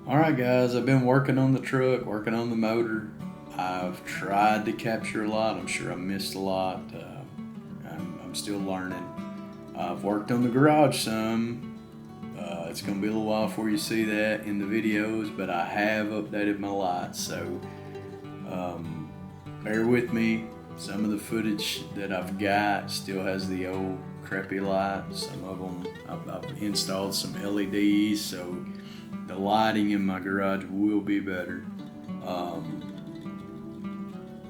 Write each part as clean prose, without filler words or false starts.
Alright guys, I've been working on the truck, working on the motor. I've tried to capture a lot. I'm sure I missed a lot. I'm still learning. I've worked on the garage some. It's going to be a little while before you see that in the videos, but I have updated my lights, so bear with me. Some of the footage that I've got still has the old crappy lights. Some of them I've installed some LEDs, so the lighting in my garage will be better.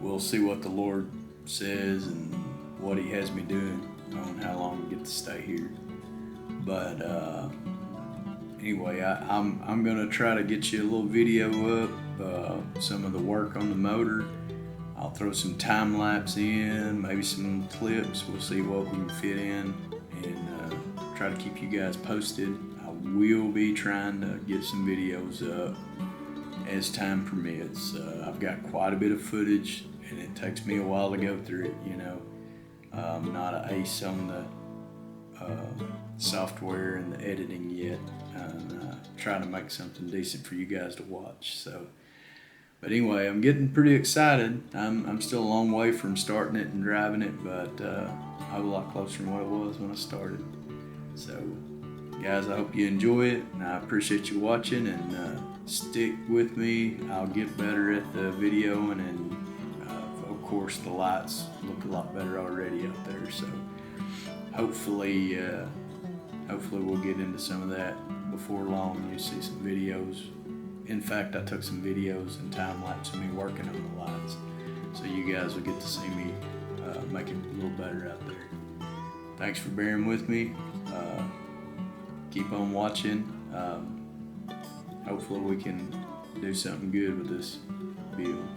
We'll see what the Lord says and what He has me doing on how long I get to stay here. But anyway, I'm gonna try to get you a little video up, some of the work on the motor. I'll throw some time lapse in, maybe some clips. We'll see what we can fit in, and try to keep you guys posted. I will be trying to get some videos up as time permits. I've got quite a bit of footage, and it takes me a while to go through it. I'm not an ace on the software and the editing yet. Trying to make something decent for you guys to watch. But anyway, I'm getting pretty excited. I'm still a long way from starting it and driving it, but I'm a lot closer than what it was when I started. So, guys, I hope you enjoy it, and I appreciate you watching, and stick with me. I'll get better at the videoing, and of course the lights look a lot better already out there. So hopefully we'll get into some of that before long. You see some videos. In fact, I took some videos and time lapse of me working on the lights, so you guys will get to see me make it a little better out there. Thanks for bearing with me. Keep on watching. Hopefully we can do something good with this build.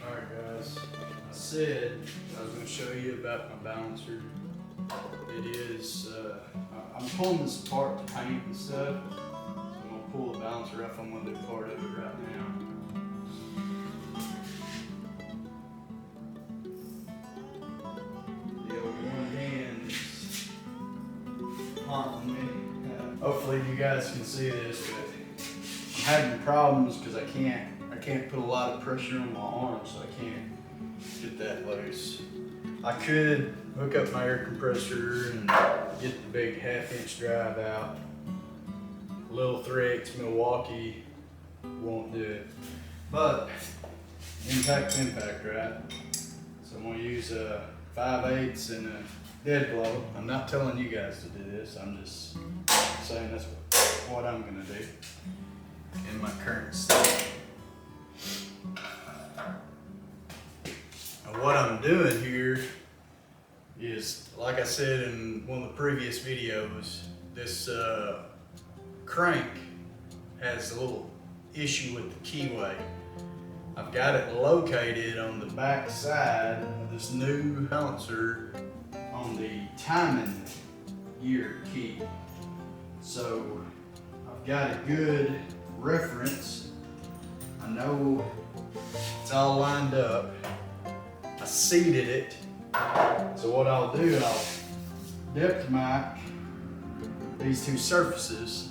Alright guys, I said I was going to show you about my balancer. It is, I'm pulling this apart to paint and stuff. I'm going to pull the balancer off. I'm going to do part of it right now. The old one hand is haunting me. Hopefully you guys can see this, but I'm having problems because I can't put a lot of pressure on my arm, so I can't get that loose. I could hook up my air compressor and get the big 1/2-inch drive out. A little 3/8 Milwaukee won't do it. But impact, right? So I'm gonna use a 5/8 and a dead blow. I'm not telling you guys to do this, I'm just saying that's what I'm gonna do in my current state. What I'm doing here is, like I said in one of the previous videos, this crank has a little issue with the keyway. I've got it located on the back side of this new balancer on the timing gear key. So I've got a good reference. I know it's all lined up. I seated it. So what I'll do, I'll depth mic these two surfaces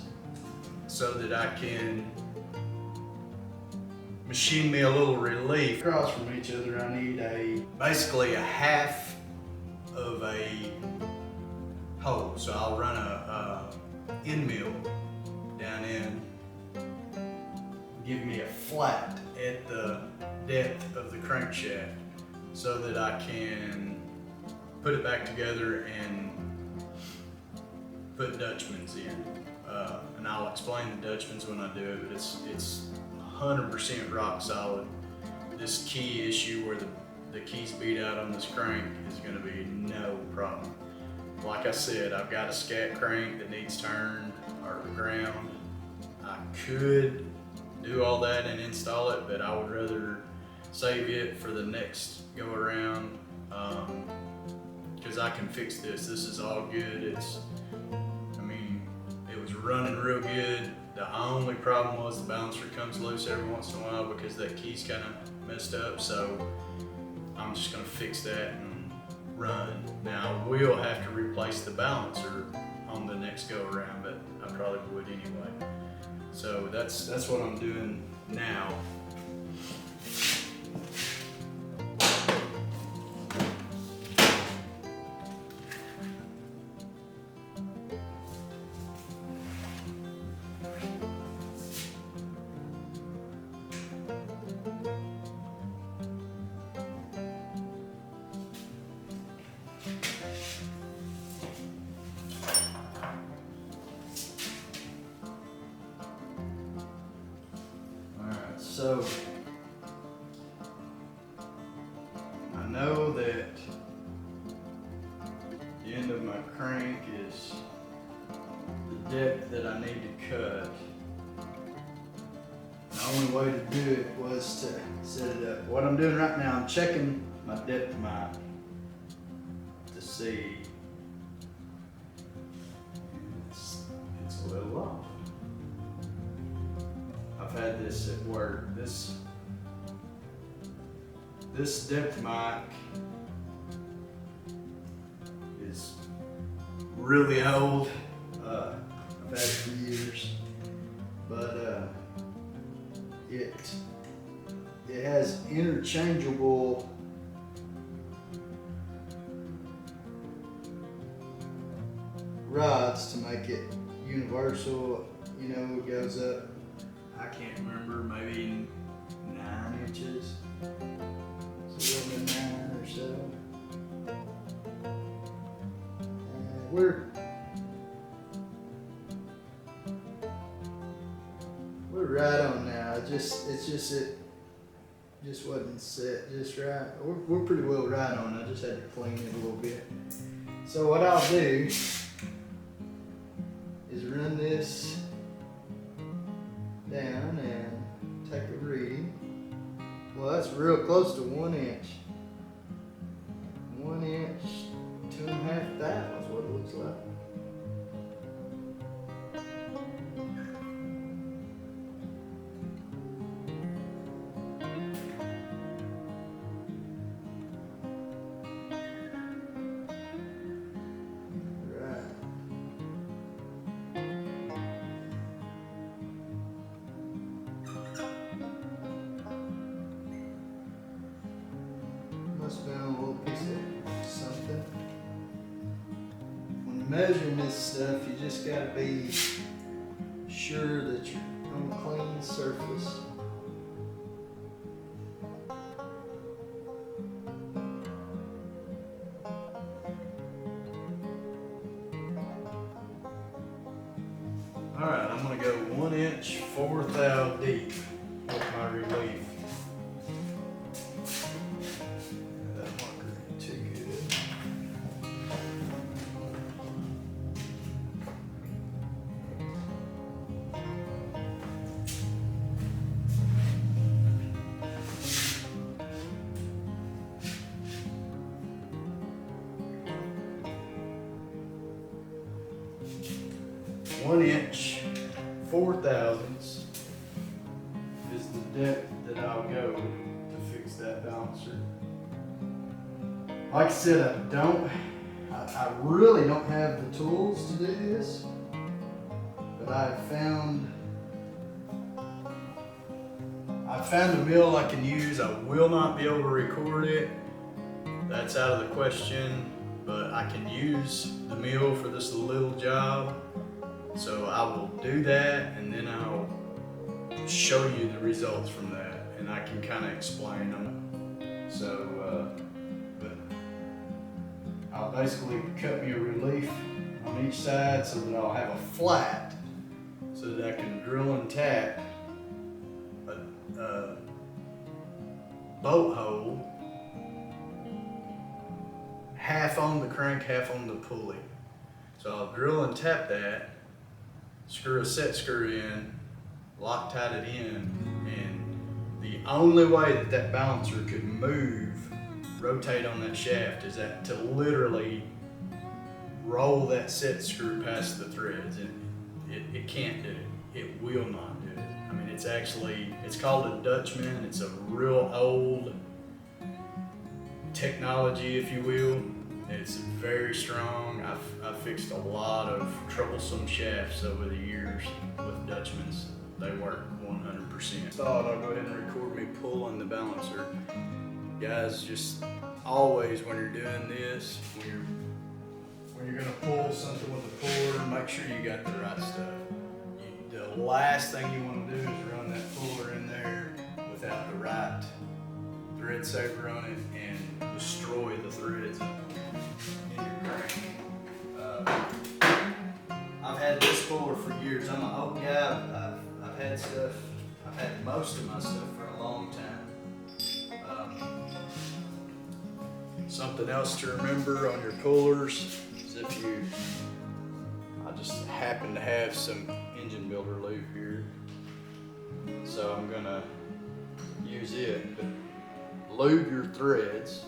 so that I can machine me a little relief. Across from each other, I need basically a 1/2 of a hole. So I'll run a end mill down in, give me a flat at the depth of the crankshaft, so that I can put it back together and put Dutchmans in. And I'll explain the Dutchmans when I do it, but it's 100% rock solid. This key issue where the keys beat out on this crank is gonna be no problem. Like I said, I've got a scat crank that needs turned or ground. I could do all that and install it, but I would rather save it for the next go around, because I can fix this. This is all good. It was running real good. The only problem was the balancer comes loose every once in a while because that key's kind of messed up, so I'm just gonna fix that and run. Now I will have to replace the balancer on the next go around, but I probably would anyway. So that's what I'm doing now. So I know that the end of my crank is the depth that I need to cut. The only way to do it was to set it up. What I'm doing right now, I'm checking my depth map to see. It's a little off. I've had this at work. This depth mic is really old. I've had it for years, but it has interchangeable rods to make it universal. You know, it goes up, I can't remember, maybe 9 inches. It's a little bit 9 or so. We're right on now. It just wasn't set just right. We're pretty well right on. I just had to clean it a little bit. So what I'll do is run this down and take a reading. Well, that's real close to 1 inch. 1 inch, 2.5 thou is what it looks like. Must have been a little piece of something. When you're measuring this stuff, you just gotta be sure that you're on a clean surface. Alright, I'm gonna go 1 inch 4 thou deep with my relief. One inch, 4 thousandths is the depth that I'll go to fix that balancer. Like I said, I really don't have the tools to do this, but I found a mill I can use. I will not be able to record it. That's out of the question, but I can use the mill for this little job. So I will do that, and then I'll show you the results from that, and I can kind of explain them. So, but I'll basically cut me a relief on each side so that I'll have a flat, so that I can drill and tap a bolt hole, half on the crank, half on the pulley. So I'll drill and tap that, screw a set screw in, Loctite it in, and the only way that that balancer could move, rotate on that shaft, is that to literally roll that set screw past the threads, and it can't do it. it will not do it. I mean, it's called a Dutchman. It's a real old technology, if you will. It's very strong. I've fixed a lot of troublesome shafts over the years with Dutchmans. They work 100%. Thought I'll go ahead and record me pulling the balancer. Guys, just always when you're doing this, when you're gonna pull something with a puller, make sure you got the right stuff. The last thing you want to do is run that puller in there without the right thread saver on it and destroy the threads in your crank. I've had this puller for years. I'm an old guy. I've had stuff. I've had most of my stuff for a long time. Something else to remember on your pullers is I just happen to have some engine builder lube here, so I'm gonna use it. But lube your threads.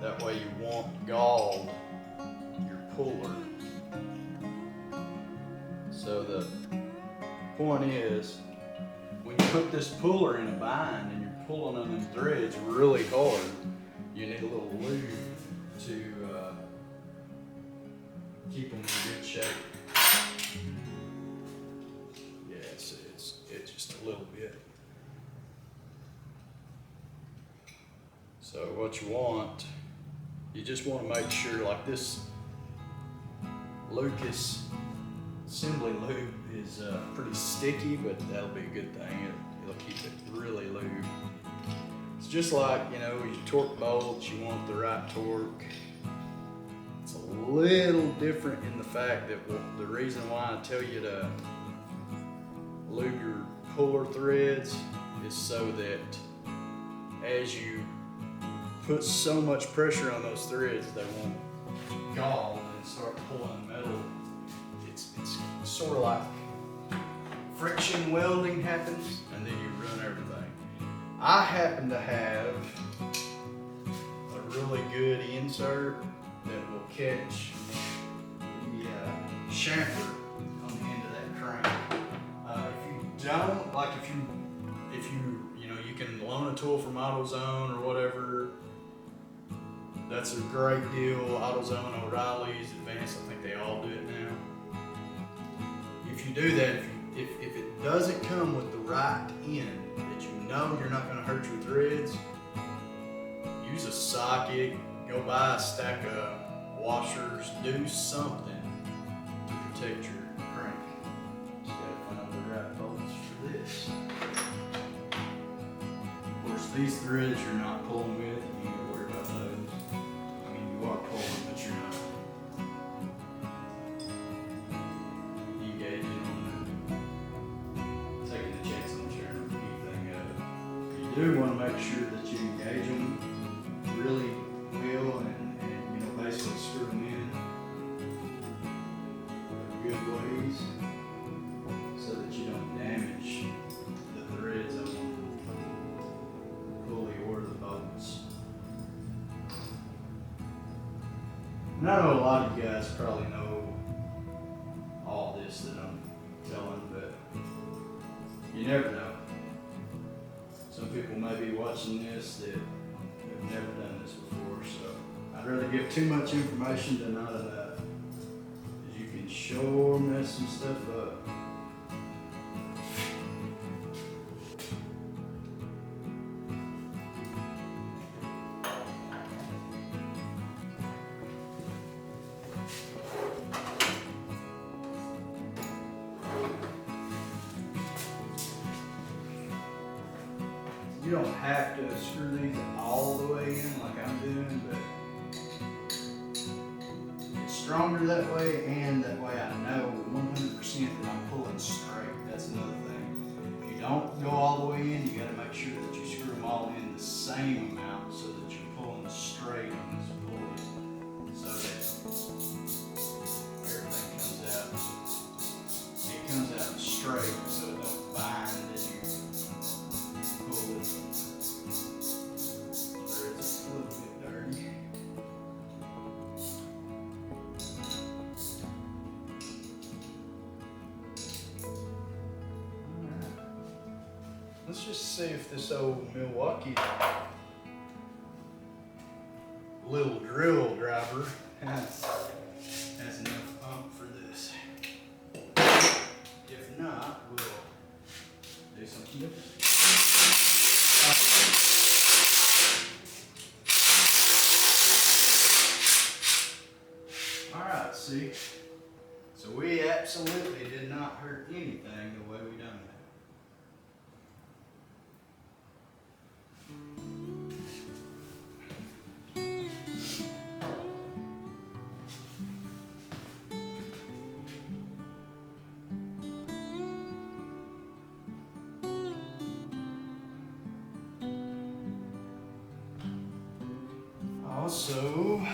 That way you won't gall your puller. So the point is, when you put this puller in a bind and you're pulling on them threads really hard, you need a little lube to keep them in good shape. Yeah, it's just a little bit. So what you just want to make sure, like this Lucas assembly lube is pretty sticky, but that'll be a good thing. It'll keep it really lube. It's just like, your torque bolts, you want the right torque. It's a little different in the fact that the reason why I tell you to lube your puller threads is so that as you put so much pressure on those threads, they won't gall and start pulling metal. It's sort of like friction welding happens, and then you ruin everything. I happen to have a really good insert that will catch the chamfer on the end of that crank. If you don't, like if you you can loan a tool from AutoZone or whatever. That's a great deal. AutoZone, O'Reilly's, Advanced, I think they all do it now. If you do that, if it doesn't come with the right end that you know you're not going to hurt your threads, use a socket, go buy a stack of washers, do something to protect your crank. Just got to find the right bolts for this. Of course, these threads you're not pulling with, you need to worry about those. I mean, you are pulling, but you're not de-gauging on them, taking a chance on tearing anything up. You do want to make sure that you engage them really well and basically screw them in good ways so that you don't damage the threads on the pulley or the bolts. And I know a lot of you guys probably know all this that I'm telling, but you never know. Some people may be watching this that have never done this before, so I'd rather give too much information than not enough. Because you can sure mess some stuff up. You don't have to screw these all the way in like I'm doing, but it's stronger that way, and that way I know 100% that I'm pulling straight. That's another thing. If you don't go all the way in, you got to make sure that you screw them all in the same amount so that you're pulling straight on this pulley, so that everything comes out. It comes out straight, so it don't bind as you pull it. It's a little bit dirty. let's just see if this old Milwaukee little drill driver has enough pump for this. If not, we'll do something different. Alright, see? So we absolutely did not hurt anything the way we done that. Also,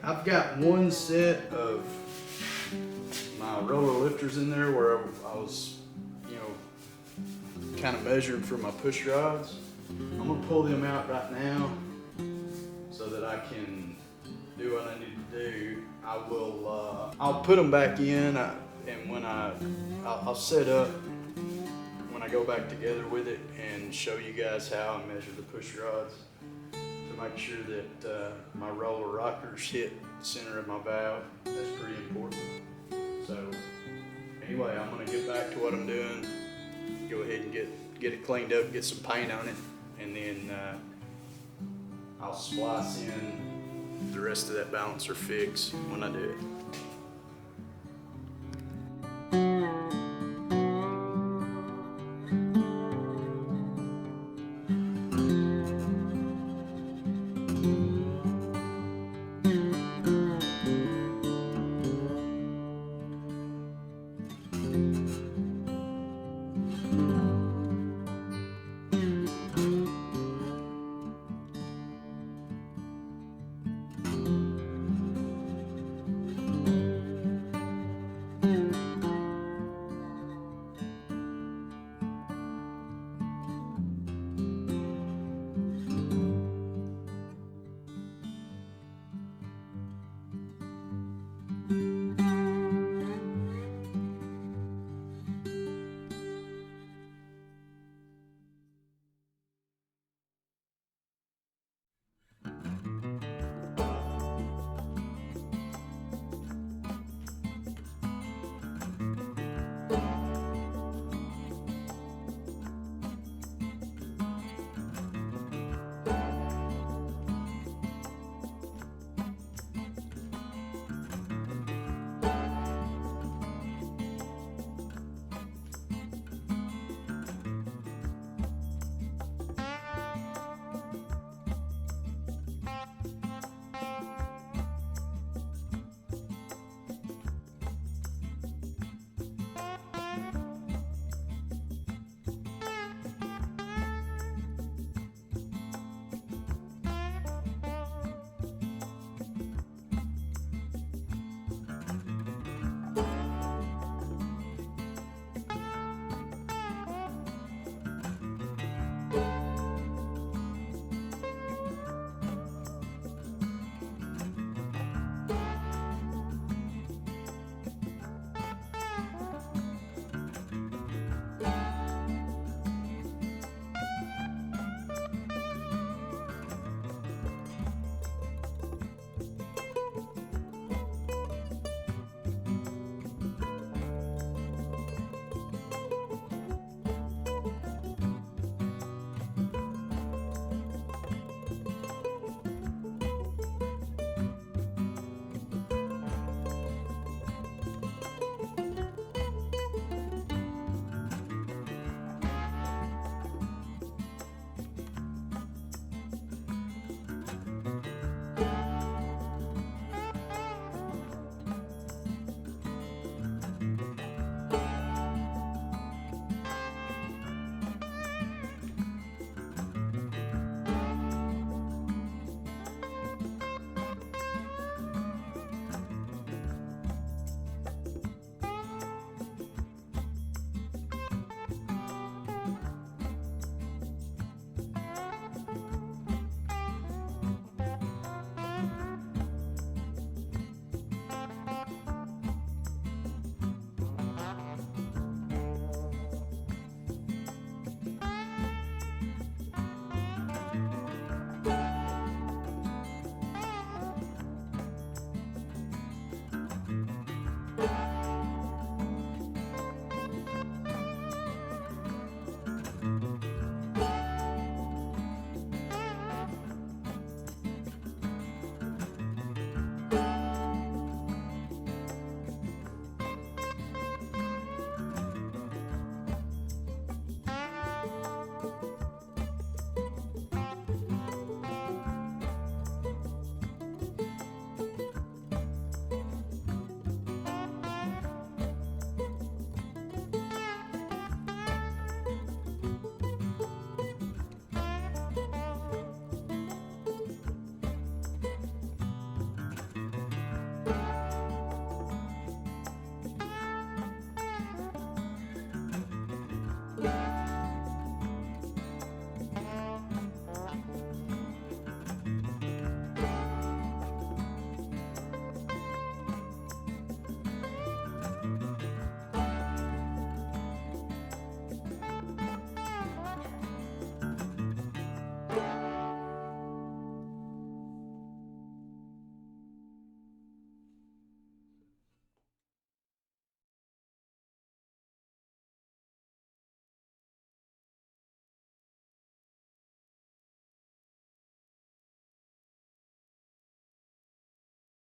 I've got one set of my roller lifters in there where I was, kind of measuring for my push rods. I'm gonna pull them out right now so that I can do what I need to do. I'll put them back in, and when I'll set up when I go back together with it and show you guys how I measure the push rods to make sure that my roller rockers hit the center of my valve. That's pretty important. So anyway, I'm gonna get back to what I'm doing. Go ahead and get it cleaned up, get some paint on it, and then I'll splice in the rest of that balancer fix when I do it.